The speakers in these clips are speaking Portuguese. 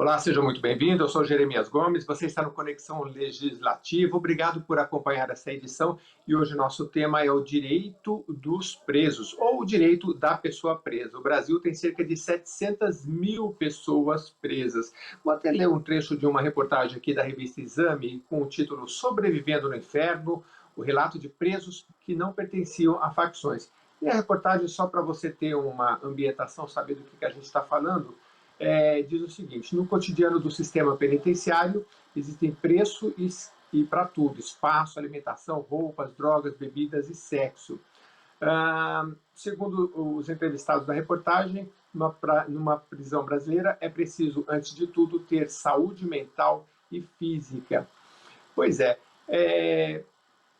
Olá, seja muito bem-vindo. Eu sou Jeremias Gomes. Você está no Conexão Legislativa. Obrigado por acompanhar essa edição. E hoje nosso tema é o direito dos presos, ou o direito da pessoa presa. O Brasil tem cerca de 700 mil pessoas presas. Vou até ler um trecho de uma reportagem aqui da revista Exame, com o título Sobrevivendo no Inferno, o relato de presos que não pertenciam a facções. E a reportagem, só para você ter uma ambientação, saber do que a gente está falando, diz o seguinte: no cotidiano do sistema penitenciário existem preço e para tudo: espaço, alimentação, roupas, drogas, bebidas e sexo. Segundo os entrevistados da reportagem, numa prisão brasileira é preciso, antes de tudo, ter saúde mental e física. Pois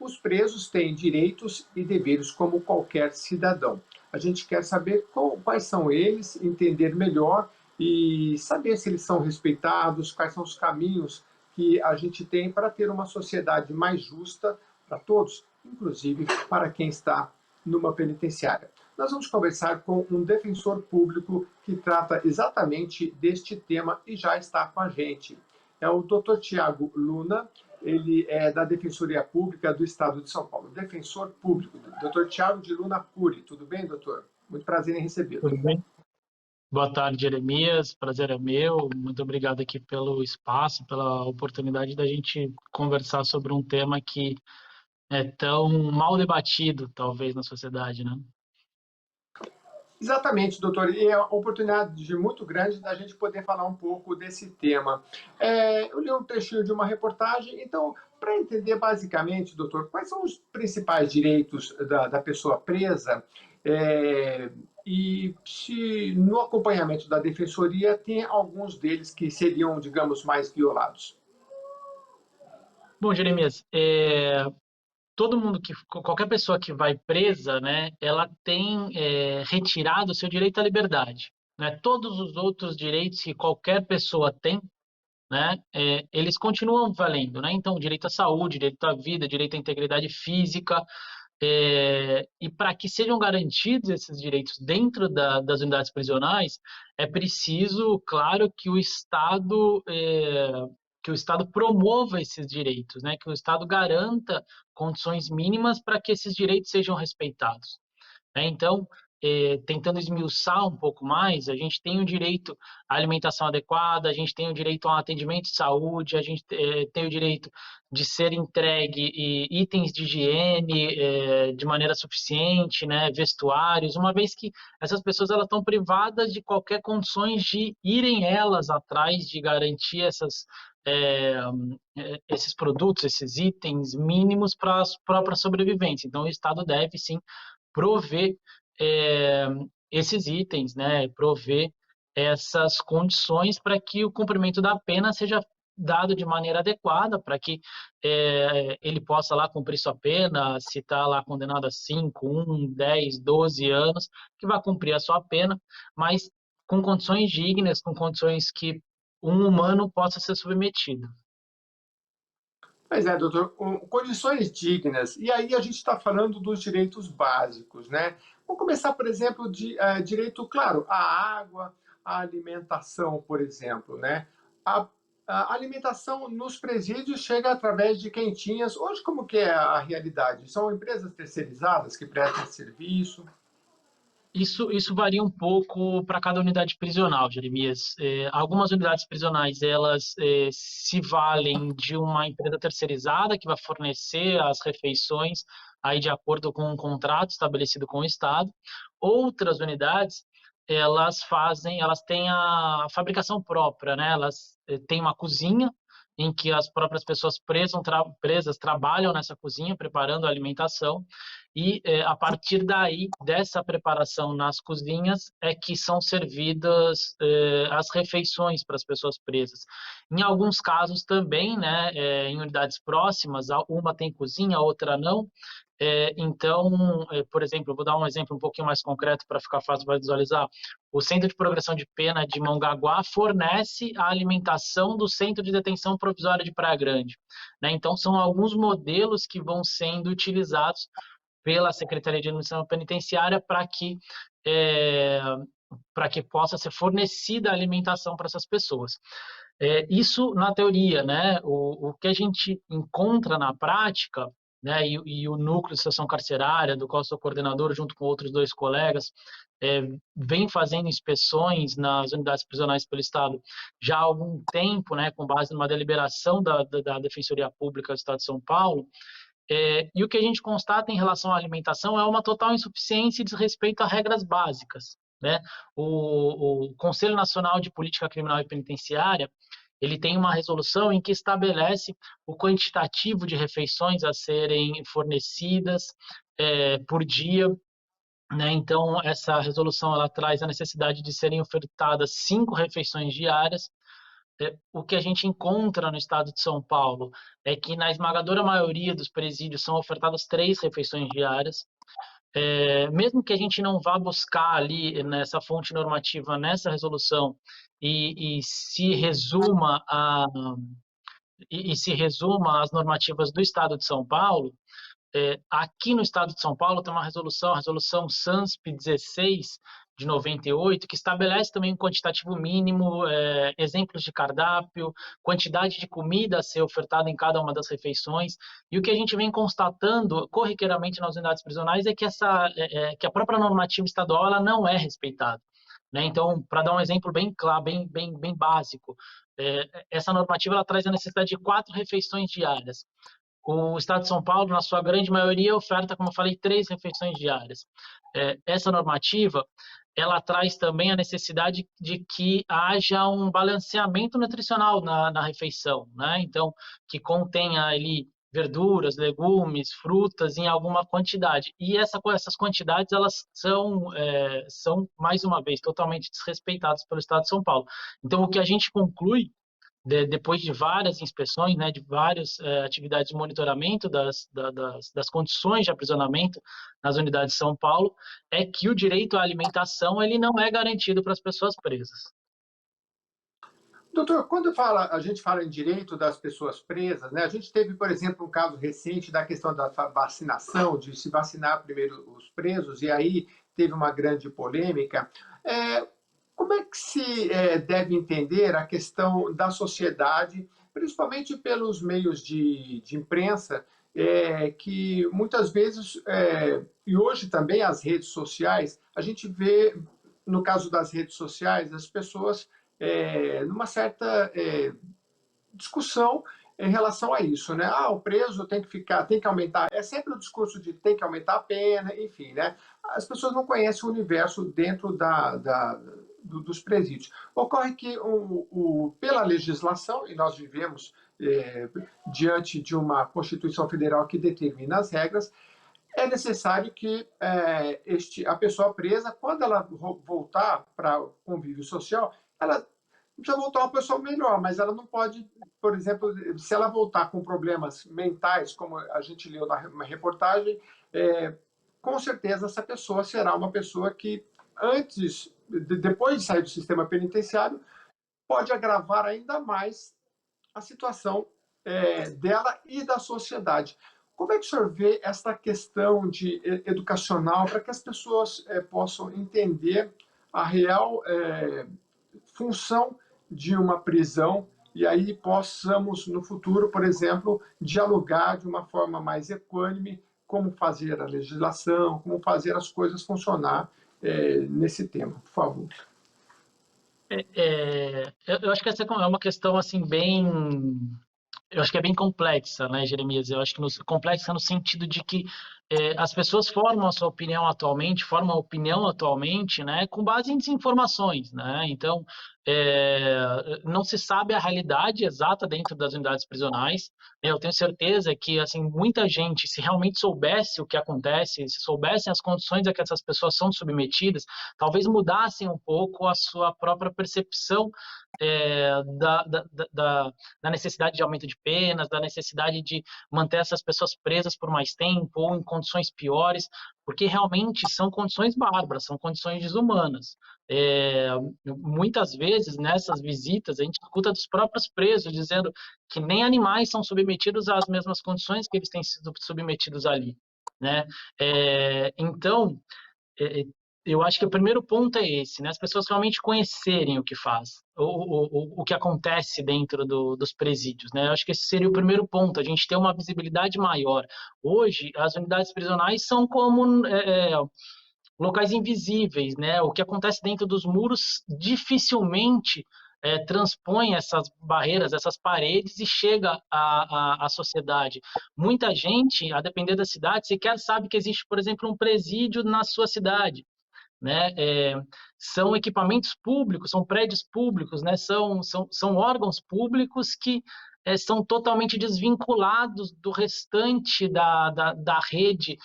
os presos têm direitos e deveres como qualquer cidadão. A gente quer saber quais são eles, entender melhor e saber se eles são respeitados, quais são os caminhos que a gente tem para ter uma sociedade mais justa para todos, inclusive para quem está numa penitenciária. Nós vamos conversar com um defensor público que trata exatamente deste tema e já está com a gente. É o Dr. Tiago Luna. Ele é da Defensoria Pública do Estado de São Paulo. Defensor público, Dr. Tiago de Luna Cury. Tudo bem, doutor? Muito prazer em recebê-lo. Tudo bem? Boa tarde, Jeremias. Prazer é meu. Muito obrigado aqui pelo espaço, pela oportunidade da gente conversar sobre um tema que é tão mal debatido, talvez, na sociedade, né? Exatamente, doutor. E é uma oportunidade muito grande da gente poder falar um pouco desse tema. Eu li um trechinho de uma reportagem, então, para entender basicamente, doutor, quais são os principais direitos da pessoa presa, e se no acompanhamento da defensoria tem alguns deles que seriam, digamos, mais violados. Bom, Jeremias, todo mundo qualquer pessoa que vai presa, né, ela tem retirado o seu direito à liberdade, né? Todos os outros direitos que qualquer pessoa tem, né, eles continuam valendo, né? Então, direito à saúde, direito à vida, direito à integridade física, e para que sejam garantidos esses direitos dentro das unidades prisionais, é preciso, claro, que o Estado promova esses direitos, né? Que o Estado garanta condições mínimas para que esses direitos sejam respeitados, né? Então, tentando esmiuçar um pouco mais, a gente tem o direito à alimentação adequada, a gente tem o direito a um atendimento de saúde, a gente tem o direito de ser entregue itens de higiene de maneira suficiente, né, vestuários, uma vez que essas pessoas elas estão privadas de qualquer condições de irem elas atrás de garantir é, esses produtos, esses itens mínimos para a própria sobrevivência. Então, o Estado deve, sim, prover é, esses itens, né, prover essas condições para que o cumprimento da pena seja dado de maneira adequada, para que ele possa lá cumprir sua pena, se está lá condenado a 5, 1, 10, 12 anos, que vai cumprir a sua pena, mas com condições dignas, com condições que um humano possa ser submetido. Pois é, doutor, condições dignas. E aí a gente está falando dos direitos básicos, né? Vamos começar, por exemplo, de direito, claro, à água, à alimentação, por exemplo, né? A, a alimentação nos presídios chega através de quentinhas. Hoje, como que é a realidade? São empresas terceirizadas que prestam serviço? Isso varia um pouco para cada unidade prisional, Jeremias. Algumas unidades prisionais elas se valem de uma empresa terceirizada que vai fornecer as refeições aí de acordo com um contrato estabelecido com o Estado. Outras unidades elas têm a fabricação própria, né? Elas têm uma cozinha em que as próprias pessoas presas trabalham nessa cozinha preparando a alimentação e a partir daí, dessa preparação nas cozinhas, é que são servidas as refeições para as pessoas presas. Em alguns casos também, né, em unidades próximas, uma tem cozinha, a outra não. Então, por exemplo, eu vou dar um exemplo um pouquinho mais concreto para ficar fácil para visualizar. O Centro de Progressão de Pena de Mongaguá fornece a alimentação do Centro de Detenção Provisória de Praia Grande, né? Então, são alguns modelos que vão sendo utilizados pela Secretaria de Administração Penitenciária para que para que possa ser fornecida a alimentação para essas pessoas. Isso na teoria, né? O que a gente encontra na prática, né? E o núcleo de situação carcerária, do qual sou coordenador, junto com outros 2 colegas, vem fazendo inspeções nas unidades prisionais pelo Estado já há algum tempo, né? Com base numa deliberação da Defensoria Pública do Estado de São Paulo. E o que a gente constata em relação à alimentação é uma total insuficiência e desrespeito a regras básicas, né? O Conselho Nacional de Política Criminal e Penitenciária, ele tem uma resolução em que estabelece o quantitativo de refeições a serem fornecidas por dia, né? Então, essa resolução ela traz a necessidade de serem ofertadas 5 refeições diárias. O que a gente encontra no estado de São Paulo é que, na esmagadora maioria dos presídios, são ofertadas 3 refeições diárias. Mesmo que a gente não vá buscar ali nessa fonte normativa, nessa resolução, e se resuma às normativas do estado de São Paulo, aqui no estado de São Paulo tem uma resolução, a resolução SANSP 16 de 98, que estabelece também um quantitativo mínimo, exemplos de cardápio, quantidade de comida a ser ofertada em cada uma das refeições. E o que a gente vem constatando corriqueiramente nas unidades prisionais é que que a própria normativa estadual ela não é respeitada, né? Então, para dar um exemplo bem claro, bem básico, essa normativa ela traz a necessidade de 4 refeições diárias. O estado de São Paulo, na sua grande maioria, oferta, como eu falei, 3 refeições diárias. Essa normativa, ela traz também a necessidade de que haja um balanceamento nutricional na refeição, né? Então, que contenha ali verduras, legumes, frutas em alguma quantidade. E essas quantidades, elas são, mais uma vez, totalmente desrespeitadas pelo estado de São Paulo. Então, o que a gente conclui depois de várias inspeções, né, de várias atividades de monitoramento das condições de aprisionamento nas unidades de São Paulo, é que o direito à alimentação ele não é garantido para as pessoas presas. Doutor, quando a gente fala em direito das pessoas presas, né, a gente teve, por exemplo, um caso recente da questão da vacinação, de se vacinar primeiro os presos, e aí teve uma grande polêmica. É, como é que se deve entender a questão da sociedade, principalmente pelos meios de imprensa, que muitas vezes, e hoje também as redes sociais, a gente vê, no caso das redes sociais, as pessoas numa certa discussão em relação a isso, né? Ah, o preso tem que aumentar. É sempre o discurso de tem que aumentar a pena, enfim, né? As pessoas não conhecem o universo dentro dos presídios. Ocorre que, pela legislação, e nós vivemos diante de uma Constituição Federal que determina as regras, é necessário que a pessoa presa, quando ela voltar para o convívio social, ela precisa voltar uma pessoa melhor, mas ela não pode, por exemplo, se ela voltar com problemas mentais, como a gente leu na reportagem, com certeza essa pessoa será uma pessoa que, depois de sair do sistema penitenciário, pode agravar ainda mais a situação dela e da sociedade. Como é que o senhor vê essa questão educacional para que as pessoas possam entender a real função de uma prisão e aí possamos, no futuro, por exemplo, dialogar de uma forma mais equânime como fazer a legislação, como fazer as coisas funcionar nesse tema, por favor. Eu acho que essa é uma questão assim eu acho que é bem complexa, né, Jeremias? Eu acho que complexa no sentido de que as pessoas formam a sua opinião atualmente, formam a opinião atualmente, né, com base em desinformações, né? Então, não se sabe a realidade exata dentro das unidades prisionais. Eu tenho certeza que, assim, muita gente, se realmente soubesse o que acontece, se soubessem as condições a que essas pessoas são submetidas, talvez mudassem um pouco a sua própria percepção da necessidade de aumento de penas, da necessidade de manter essas pessoas presas por mais tempo ou em condições piores, porque realmente são condições bárbaras, são condições desumanas. Muitas vezes nessas visitas a gente escuta dos próprios presos dizendo que nem animais são submetidos às mesmas condições que eles têm sido submetidos ali, né? Então eu acho que o primeiro ponto é esse, né? As pessoas realmente conhecerem o que faz, o que acontece dentro dos presídios, né? Eu acho que esse seria o primeiro ponto, a gente ter uma visibilidade maior. Hoje, as unidades prisionais são como locais invisíveis, né? O que acontece dentro dos muros dificilmente transpõe essas barreiras, essas paredes e chega à sociedade. Muita gente, a depender da cidade, sequer sabe que existe, por exemplo, um presídio na sua cidade, né? São equipamentos públicos, são prédios públicos, né? São órgãos públicos que são totalmente desvinculados do restante da rede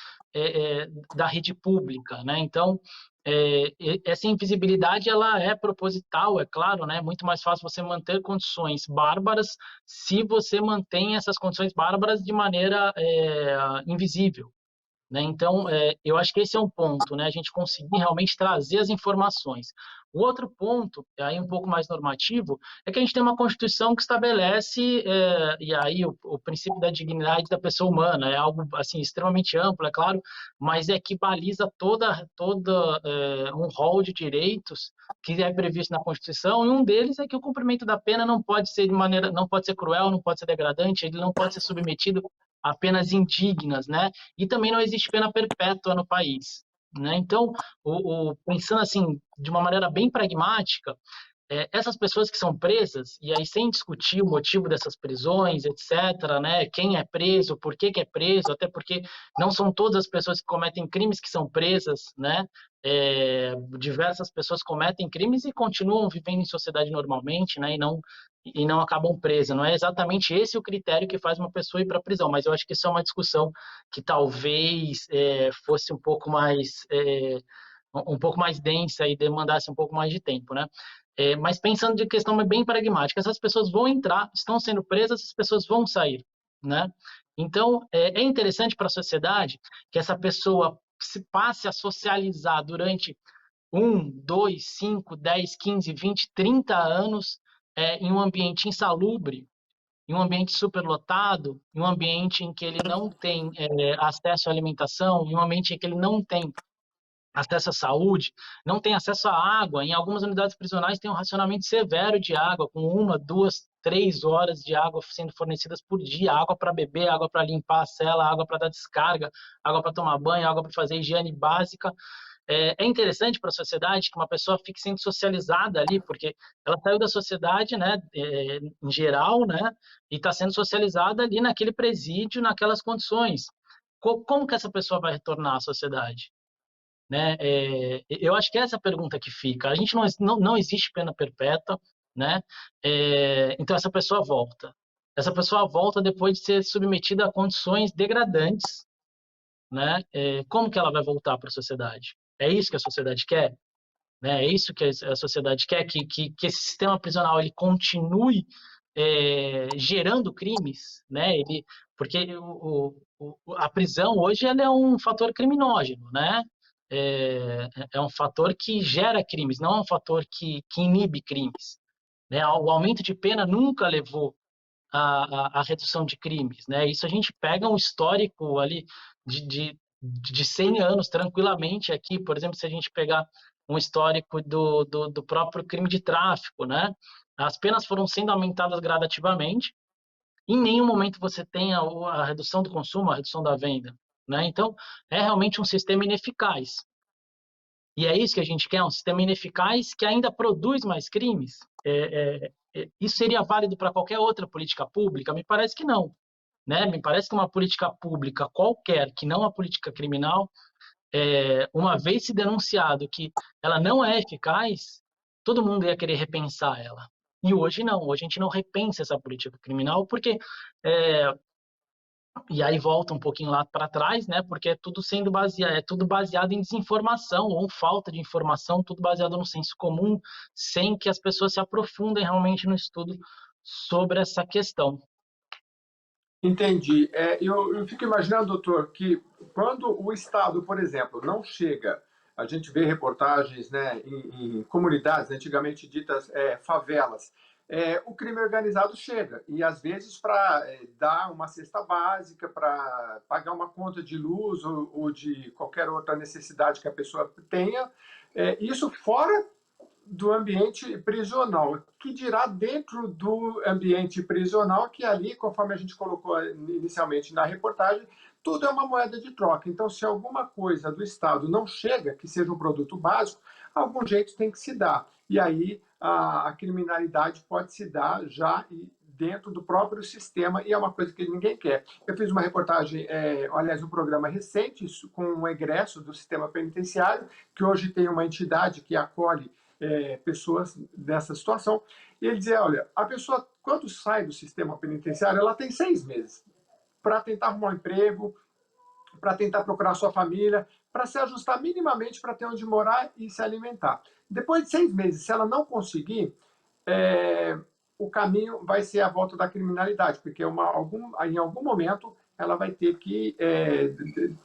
pública, né? Então, essa invisibilidade ela é proposital, é claro, né? É muito mais fácil você manter condições bárbaras se você mantém essas condições bárbaras de maneira invisível, né? Então, eu acho que esse é um ponto, né? A gente conseguir realmente trazer as informações. O outro ponto, aí um pouco mais normativo, é que a gente tem uma Constituição que estabelece, e aí o princípio da dignidade da pessoa humana, é algo assim extremamente amplo, é claro, mas é que baliza toda um rol de direitos que é previsto na Constituição, e um deles é que o cumprimento da pena não pode ser de maneira, não pode ser cruel, não pode ser degradante, ele não pode ser submetido a penas indignas, né? E também não existe pena perpétua no país, né? Então, pensando assim, de uma maneira bem pragmática, essas pessoas que são presas, e aí sem discutir o motivo dessas prisões, etc., né? Quem é preso, por que é preso, até porque não são todas as pessoas que cometem crimes que são presas, né? Diversas pessoas cometem crimes e continuam vivendo em sociedade normalmente, né? E não acabam presas. Não é exatamente esse o critério que faz uma pessoa ir para a prisão, mas eu acho que isso é uma discussão que talvez fosse um pouco mais densa e demandasse um pouco mais de tempo, né? Mas pensando de questão bem pragmática, essas pessoas vão entrar, estão sendo presas, essas pessoas vão sair, né? Então, é interessante para a sociedade que essa pessoa se passe a socializar durante 1, 2, 5, 10, 15, 20, 30 anos em um ambiente insalubre, em um ambiente superlotado, em um ambiente em que ele não tem acesso à alimentação, em um ambiente em que ele não tem acesso à saúde, não tem acesso à água. Em algumas unidades prisionais tem um racionamento severo de água, com 1, 2, 3 horas de água sendo fornecidas por dia, água para beber, água para limpar a cela, água para dar descarga, água para tomar banho, água para fazer higiene básica. É interessante para a sociedade que uma pessoa fique sendo socializada ali, porque ela saiu da sociedade, né, em geral, né, e está sendo socializada ali naquele presídio, naquelas condições. Como que essa pessoa vai retornar à sociedade? Né? Eu acho que é essa pergunta que fica. A gente não existe pena perpétua, né? Então essa pessoa volta. Essa pessoa volta depois de ser submetida a condições degradantes, né? Como que ela vai voltar para a sociedade? É isso que a sociedade quer? Né? É isso que a sociedade quer? Que esse sistema prisional ele continue gerando crimes, né? Porque a prisão hoje ela é um fator criminógeno, né? É um fator que gera crimes, não é um fator que inibe crimes, né? O aumento de pena nunca levou à redução de crimes, né? Isso a gente pega um histórico ali de 100 anos tranquilamente aqui, por exemplo, se a gente pegar um histórico do próprio crime de tráfico, né? As penas foram sendo aumentadas gradativamente, em nenhum momento você tem a redução do consumo, a redução da venda, né? Então, é realmente um sistema ineficaz. E é isso que a gente quer, um sistema ineficaz que ainda produz mais crimes. Isso seria válido para qualquer outra política pública? Me parece que não, né? Me parece que uma política pública qualquer, que não a política criminal, uma vez se denunciado que ela não é eficaz, todo mundo ia querer repensar ela. E hoje não, hoje a gente não repensa essa política criminal porque e aí volta um pouquinho lá para trás, né? Porque é tudo baseado em desinformação ou falta de informação, tudo baseado no senso comum, sem que as pessoas se aprofundem realmente no estudo sobre essa questão. Entendi. Eu fico imaginando, doutor, que quando o Estado, por exemplo, não chega, a gente vê reportagens, né, em comunidades antigamente ditas favelas, o crime organizado chega. E, às vezes, para dar uma cesta básica, para pagar uma conta de luz ou de qualquer outra necessidade que a pessoa tenha, isso fora do ambiente prisional, que dirá dentro do ambiente prisional, que ali, conforme a gente colocou inicialmente na reportagem, tudo é uma moeda de troca. Então, se alguma coisa do Estado não chega, que seja um produto básico, algum jeito tem que se dar. E aí a criminalidade pode se dar já dentro do próprio sistema, e é uma coisa que ninguém quer. Eu fiz uma reportagem, aliás, um programa recente, com um egresso do sistema penitenciário, que hoje tem uma entidade que acolhe pessoas dessa situação, e ele dizia, olha, a pessoa, quando sai do sistema penitenciário, ela tem 6 meses para tentar arrumar um emprego, para tentar procurar sua família, para se ajustar minimamente para ter onde morar e se alimentar. Depois de 6 meses, se ela não conseguir, o caminho vai ser a volta da criminalidade, porque em algum momento ela vai ter que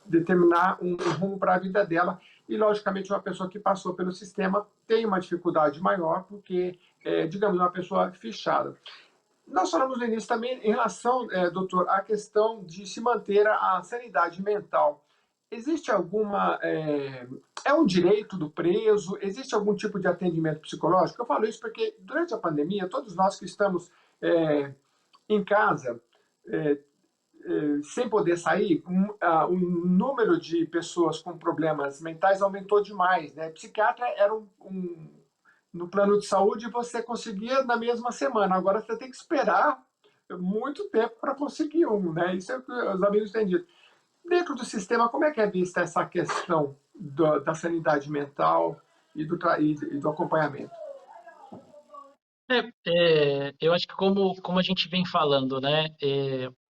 determinar um rumo para a vida dela. E, logicamente, uma pessoa que passou pelo sistema tem uma dificuldade maior, porque, digamos, uma pessoa fichada. Nós falamos no início também em relação, doutor, à questão de se manter a sanidade mental. Existe alguma. É um direito do preso? Existe algum tipo de atendimento psicológico? Eu falo isso porque, durante a pandemia, todos nós que estamos em casa, sem poder sair, o número de pessoas com problemas mentais aumentou demais. Né? Psiquiatra era no plano de saúde, você conseguia na mesma semana. Agora você tem que esperar muito tempo para conseguir um. Né? Isso é o que os amigos têm dito. Dentro do sistema, como é que é vista essa questão da sanidade mental e do acompanhamento? Eu acho que como a gente vem falando, né,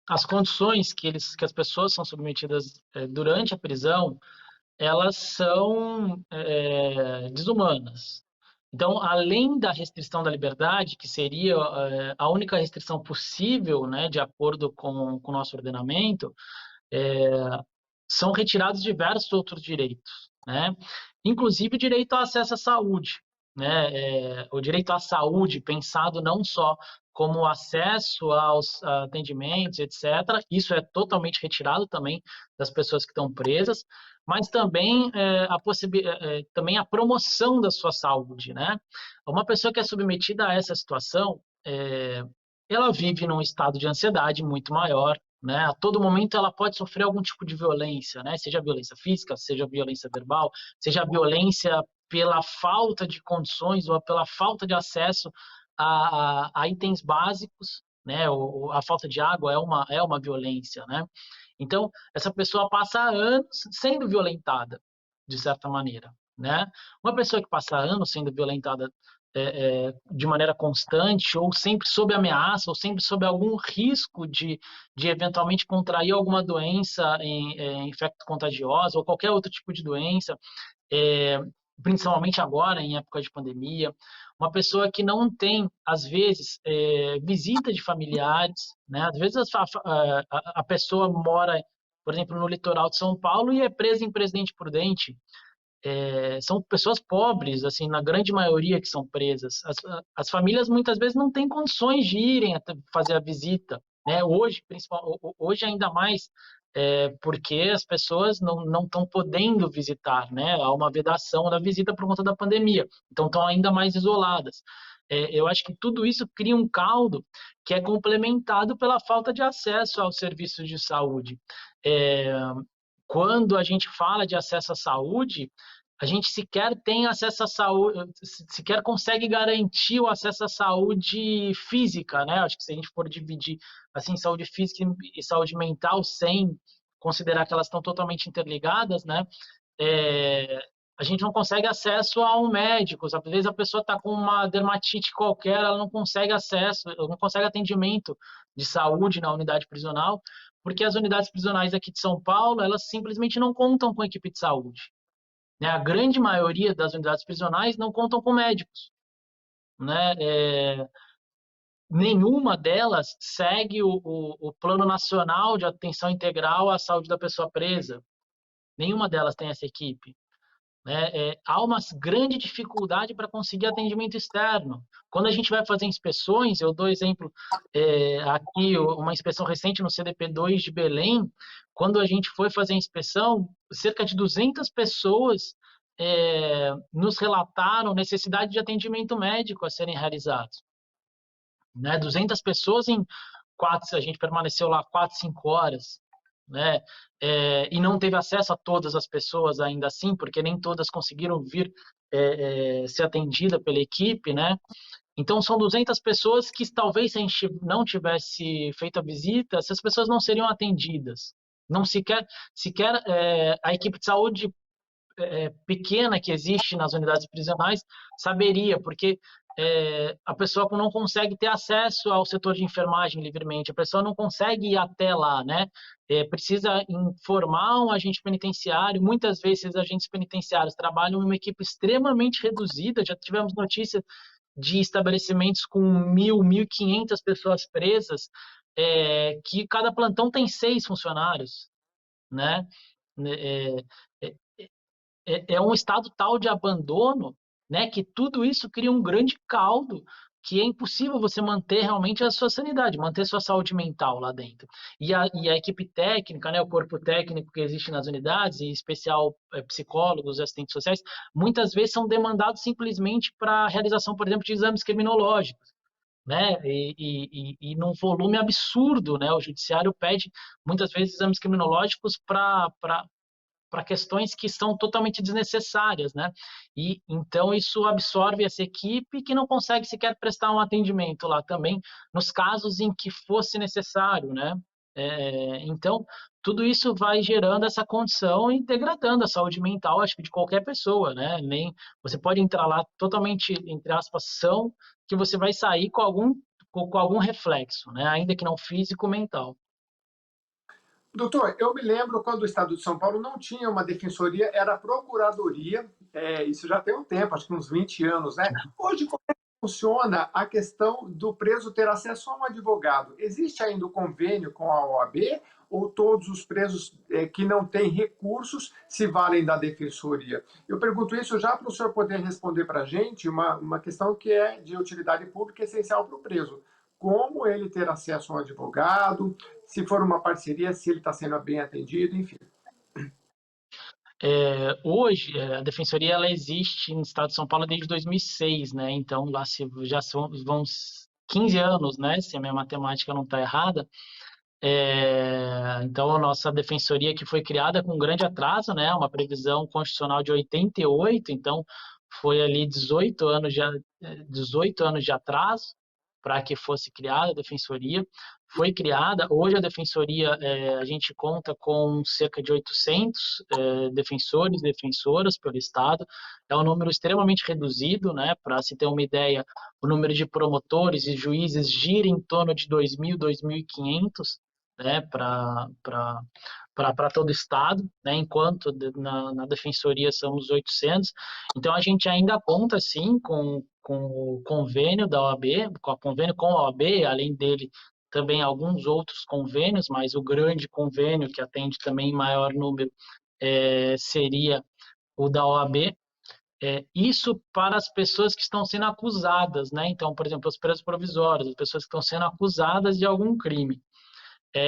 as condições que as pessoas são submetidas durante a prisão, elas são desumanas. Então, além da restrição da liberdade, que seria a única restrição possível, né, de acordo com o nosso ordenamento, são retirados diversos outros direitos, né? Inclusive o direito ao acesso à saúde, né? O direito à saúde pensado não só como acesso aos atendimentos, etc. Isso é totalmente retirado também das pessoas que estão presas, mas também também a promoção da sua saúde, né? Uma pessoa que é submetida a essa situação, ela vive num estado de ansiedade muito maior, né? A todo momento ela pode sofrer algum tipo de violência, né? Seja violência física, seja violência verbal, seja violência pela falta de condições ou pela falta de acesso a itens básicos, né? A falta de água é uma violência, né? Então, essa pessoa passa anos sendo violentada, de certa maneira, né? Uma pessoa que passa anos sendo violentada de maneira constante, ou sempre sob ameaça, ou sempre sob algum risco de eventualmente contrair alguma doença infecto-contagiosa, ou qualquer outro tipo de doença, é, principalmente agora, em época de pandemia. Uma pessoa que não tem, às vezes, visita de familiares, né? Às vezes a pessoa mora, por exemplo, no litoral de São Paulo e é presa em Presidente Prudente. São pessoas pobres, assim, na grande maioria que são presas. As famílias muitas vezes não têm condições de irem fazer a visita, né? Hoje ainda mais, porque as pessoas não estão podendo visitar, né? Há uma vedação da visita por conta da pandemia, então estão ainda mais isoladas. Eu acho que tudo isso cria um caldo que é complementado pela falta de acesso aos serviços de saúde. É, Quando a gente fala de acesso à saúde, a gente sequer tem acesso à saúde, sequer consegue garantir o acesso à saúde física, né? Acho que se a gente for dividir assim saúde física e saúde mental sem considerar que elas estão totalmente interligadas, né? É, a gente não consegue acesso a um médico. Às vezes a pessoa está com uma dermatite qualquer, ela não consegue acesso, não consegue atendimento de saúde na unidade prisional, porque as unidades prisionais aqui de São Paulo, elas simplesmente não contam com equipe de saúde, né? A grande maioria das unidades prisionais não contam com médicos, né? Nenhuma delas segue o Plano Nacional de Atenção Integral à Saúde da Pessoa Presa. Nenhuma delas tem essa equipe. né? Há uma grande dificuldade para conseguir atendimento externo. Quando a gente vai fazer inspeções, eu dou exemplo aqui, uma inspeção recente no CDP2 de Belém, quando a gente foi fazer a inspeção, cerca de 200 pessoas nos relataram necessidade de atendimento médico a serem realizados, né? 200 pessoas em a gente permaneceu lá 4, 5 horas, né? E não teve acesso a todas as pessoas ainda assim, porque nem todas conseguiram vir ser atendida pela equipe, né? Então, são 200 pessoas que talvez se a gente não tivesse feito a visita, essas pessoas não seriam atendidas. Não sequer a equipe de saúde pequena que existe nas unidades prisionais saberia, porque a pessoa não consegue ter acesso ao setor de enfermagem livremente, a pessoa não consegue ir até lá, né? Precisa informar um agente penitenciário. Muitas vezes esses agentes penitenciários trabalham em uma equipe extremamente reduzida. Já tivemos notícias de estabelecimentos com 1.000, 1.500 pessoas presas, que cada plantão tem 6 funcionários, né? É, é, é um estado tal de abandono, né, que tudo isso cria um grande caldo que é impossível você manter realmente a sua sanidade, manter sua saúde mental lá dentro. E a equipe técnica, né, o corpo técnico que existe nas unidades, em especial psicólogos, assistentes sociais, muitas vezes são demandados simplesmente para a realização, por exemplo, de exames criminológicos, né, e num volume absurdo, né, o judiciário pede muitas vezes exames criminológicos para questões que são totalmente desnecessárias, né? E então isso absorve essa equipe que não consegue sequer prestar um atendimento lá também, nos casos em que fosse necessário, né? Então, tudo isso vai gerando essa condição e degradando a saúde mental, acho que de qualquer pessoa, né? Nem você pode entrar lá totalmente, entre aspas, são, que você vai sair com algum reflexo, né? Ainda que não físico, mental. Doutor, eu me lembro quando o Estado de São Paulo não tinha uma defensoria, era a procuradoria, isso já tem um tempo, acho que uns 20 anos, né? Hoje, como é que funciona a questão do preso ter acesso a um advogado? Existe ainda o convênio com a OAB ou todos os presos que não têm recursos se valem da defensoria? Eu pergunto isso já para o senhor poder responder para a gente uma questão que é de utilidade pública essencial para o preso. Como ele ter acesso a um advogado, se for uma parceria, se ele está sendo bem atendido, enfim. Hoje, a defensoria ela existe no estado de São Paulo desde 2006, né? Então, lá já vão 15 anos, né? Se a minha matemática não está errada. Então, a nossa defensoria que foi criada com um grande atraso, né? Uma previsão constitucional de 88, então foi ali 18 anos de atraso para que fosse criada a defensoria. Foi criada, hoje a defensoria, a gente conta com cerca de 800 defensores e defensoras pelo Estado. É um número extremamente reduzido, né? Para se ter uma ideia, o número de promotores e juízes gira em torno de 2.000, 2.500, né, para todo o Estado, né, enquanto na Defensoria somos 800. Então, a gente ainda conta, sim, com o convênio da OAB, com o convênio com a OAB, além dele, também alguns outros convênios, mas o grande convênio, que atende também maior número, seria o da OAB. Isso para as pessoas que estão sendo acusadas, né? Então, por exemplo, os presos provisórios, as pessoas que estão sendo acusadas de algum crime.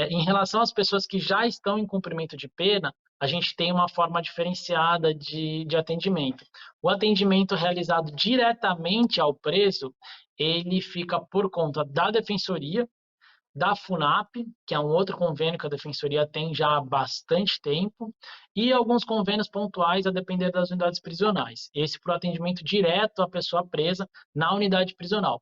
Em relação às pessoas que já estão em cumprimento de pena, a gente tem uma forma diferenciada de atendimento. O atendimento realizado diretamente ao preso, ele fica por conta da defensoria, da FUNAP, que é um outro convênio que a defensoria tem já há bastante tempo, e alguns convênios pontuais a depender das unidades prisionais. Esse para o atendimento direto à pessoa presa na unidade prisional.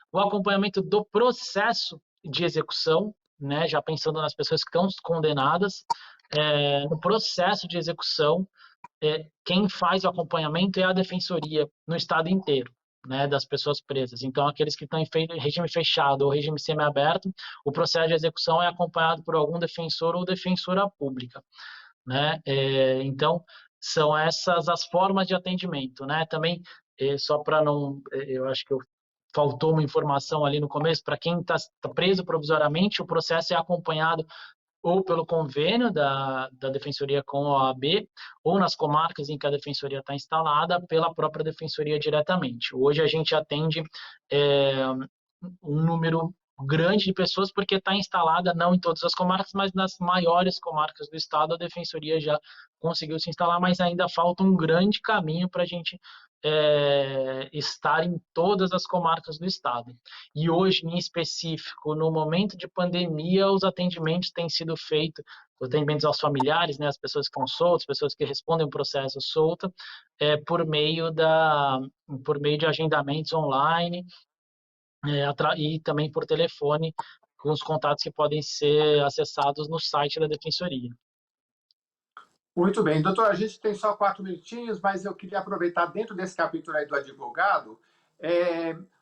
O acompanhamento do processo de execução, né, já pensando nas pessoas que estão condenadas, no processo de execução, quem faz o acompanhamento é a defensoria no estado inteiro, né, das pessoas presas. Então, aqueles que estão em regime fechado ou regime semiaberto, o processo de execução é acompanhado por algum defensor ou defensora pública, né? Então, são essas as formas de atendimento, né? Também, só para não, eu acho que faltou uma informação ali no começo, para quem está preso provisoriamente, o processo é acompanhado ou pelo convênio da Defensoria com a OAB, ou nas comarcas em que a Defensoria está instalada, pela própria Defensoria diretamente. Hoje a gente atende um número grande de pessoas, porque está instalada não em todas as comarcas, mas nas maiores comarcas do estado a defensoria já conseguiu se instalar, mas ainda falta um grande caminho para a gente estar em todas as comarcas do estado. E hoje, em específico, no momento de pandemia, os atendimentos têm sido feitos, os atendimentos aos familiares, né, as pessoas que estão soltas, pessoas que respondem o processo solta, por meio de agendamentos online, e também por telefone, com os contatos que podem ser acessados no site da Defensoria. Muito bem. Doutor, a gente tem só 4 minutinhos, mas eu queria aproveitar dentro desse capítulo aí do advogado.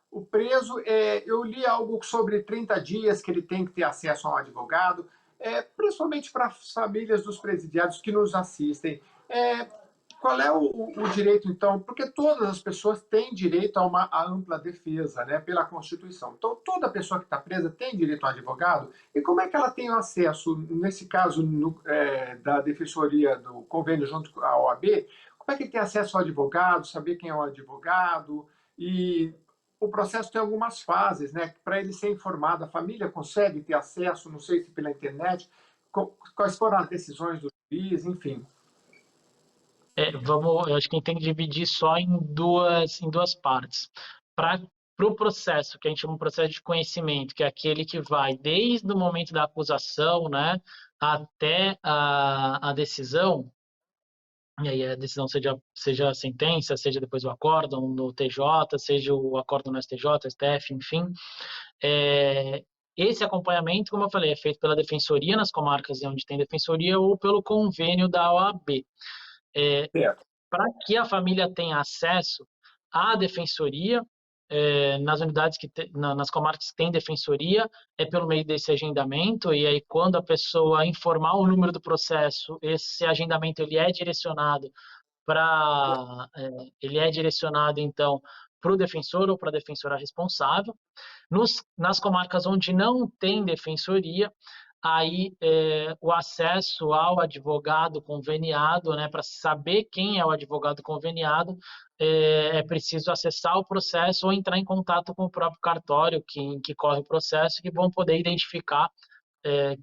O preso, eu li algo sobre 30 dias que ele tem que ter acesso a um advogado, principalmente para as famílias dos presidiários que nos assistem. Qual é o direito, então? Porque todas as pessoas têm direito a uma ampla defesa, né, pela Constituição. Então, toda pessoa que está presa tem direito a um advogado. E como é que ela tem acesso, nesse caso da Defensoria do Convênio junto com a OAB, como é que ele tem acesso ao advogado, saber quem é o advogado? E o processo tem algumas fases, né? Para ele ser informado, a família consegue ter acesso, não sei se pela internet, quais foram as decisões do juiz, enfim. Eu acho que a gente tem que dividir só em duas partes. Para o processo, que a gente chama de processo de conhecimento, que é aquele que vai desde o momento da acusação, né, até a decisão, e aí a decisão seja a sentença, seja depois o acórdão no TJ, seja o acórdão no STJ, STF, enfim. Esse acompanhamento, como eu falei, é feito pela Defensoria nas comarcas onde tem Defensoria ou pelo convênio da OAB. Para que a família tenha acesso à defensoria, nas unidades nas comarcas que tem defensoria, é pelo meio desse agendamento, e aí quando a pessoa informar o número do processo, esse agendamento ele é direcionado então para o defensor ou para a defensora responsável. Nas comarcas onde não tem defensoria, aí o acesso ao advogado conveniado, né, para saber quem é o advogado conveniado, é preciso acessar o processo ou entrar em contato com o próprio cartório que corre o processo, que vão poder identificar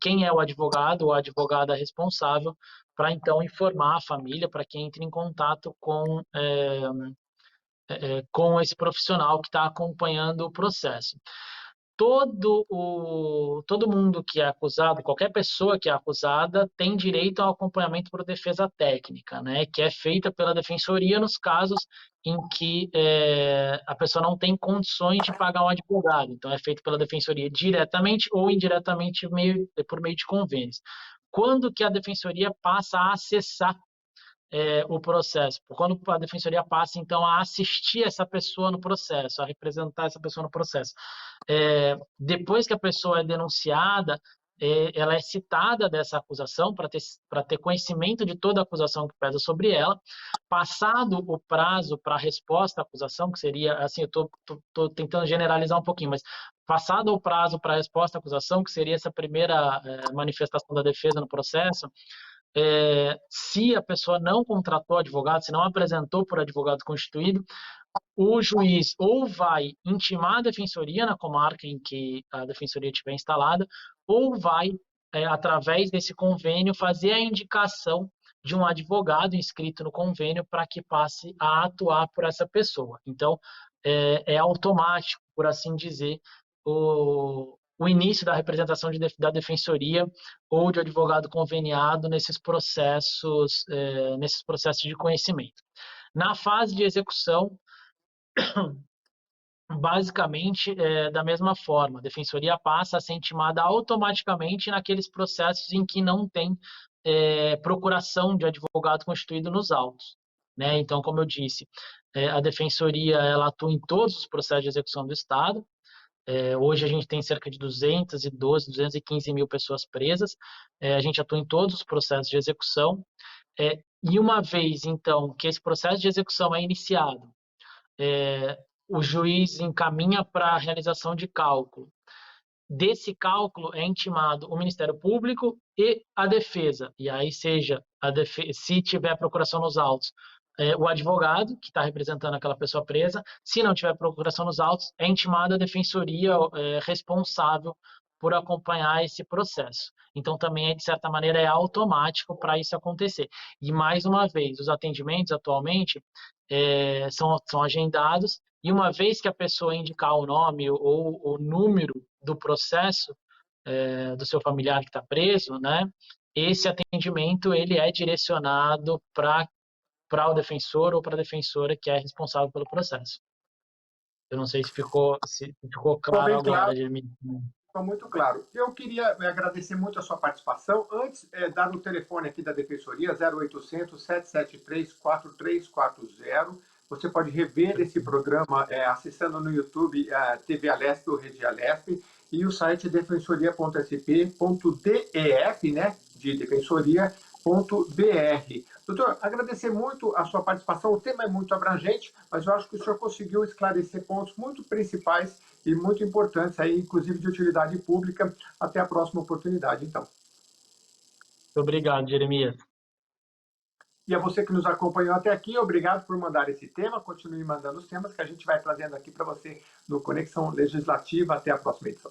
quem é o advogado ou a advogada responsável, para então informar a família, para que entre em contato com esse profissional que está acompanhando o processo. Todo mundo que é acusado, qualquer pessoa que é acusada, tem direito ao acompanhamento por defesa técnica, né, que é feita pela defensoria nos casos em que a pessoa não tem condições de pagar um advogado. Então, é feito pela defensoria diretamente ou indiretamente por meio de convênios. Quando que a defensoria passa a acessar o processo? Quando a defensoria passa, então, a assistir essa pessoa no processo, a representar essa pessoa no processo. Depois que a pessoa é denunciada, ela é citada dessa acusação para ter conhecimento de toda a acusação que pesa sobre ela. Passado o prazo para a resposta à acusação, que seria, assim, eu estou tentando generalizar um pouquinho, mas passado o prazo para a resposta à acusação, que seria essa primeira manifestação da defesa no processo, se a pessoa não contratou advogado, se não apresentou por advogado constituído, o juiz ou vai intimar a defensoria na comarca em que a defensoria estiver instalada, ou vai, através desse convênio, fazer a indicação de um advogado inscrito no convênio para que passe a atuar por essa pessoa. Então, é automático, por assim dizer, o início da representação da defensoria ou de advogado conveniado nesses processos de conhecimento. Na fase de execução, basicamente, da mesma forma, a defensoria passa a ser intimada automaticamente naqueles processos em que não tem procuração de advogado constituído nos autos, né? Então, como eu disse, a defensoria ela atua em todos os processos de execução do Estado. Hoje a gente tem cerca de 215 mil pessoas presas. A gente atua em todos os processos de execução. E uma vez, então, que esse processo de execução é iniciado, o juiz encaminha para a realização de cálculo. desse cálculo é intimado o Ministério Público e a defesa. E aí, seja se tiver procuração nos autos, o advogado, que está representando aquela pessoa presa. Se não tiver procuração nos autos, é intimada a defensoria responsável por acompanhar esse processo. Então, também, de certa maneira, é automático para isso acontecer. E, mais uma vez, os atendimentos, atualmente, são agendados, e uma vez que a pessoa indicar o nome ou o número do processo do seu familiar que está preso, né, esse atendimento ele é direcionado para o defensor ou para a defensora que é responsável pelo processo. Eu não sei se ficou Ficou claro bem agora, claro. Jeremy. Ficou muito claro. Eu queria agradecer muito a sua participação. Antes, dar o telefone aqui da Defensoria, 0800 773 4340. Você pode rever esse programa acessando no YouTube a TV Alesp ou Rede Alesp, e o site defensoria.sp.def, né, de defensoria.br. Doutor, agradecer muito a sua participação. O tema é muito abrangente, mas eu acho que o senhor conseguiu esclarecer pontos muito principais e muito importantes, aí, inclusive de utilidade pública. Até a próxima oportunidade, então. Obrigado, Jeremias. E a você que nos acompanhou até aqui, obrigado por mandar esse tema. Continue mandando os temas que a gente vai trazendo aqui para você no Conexão Legislativa. Até a próxima edição.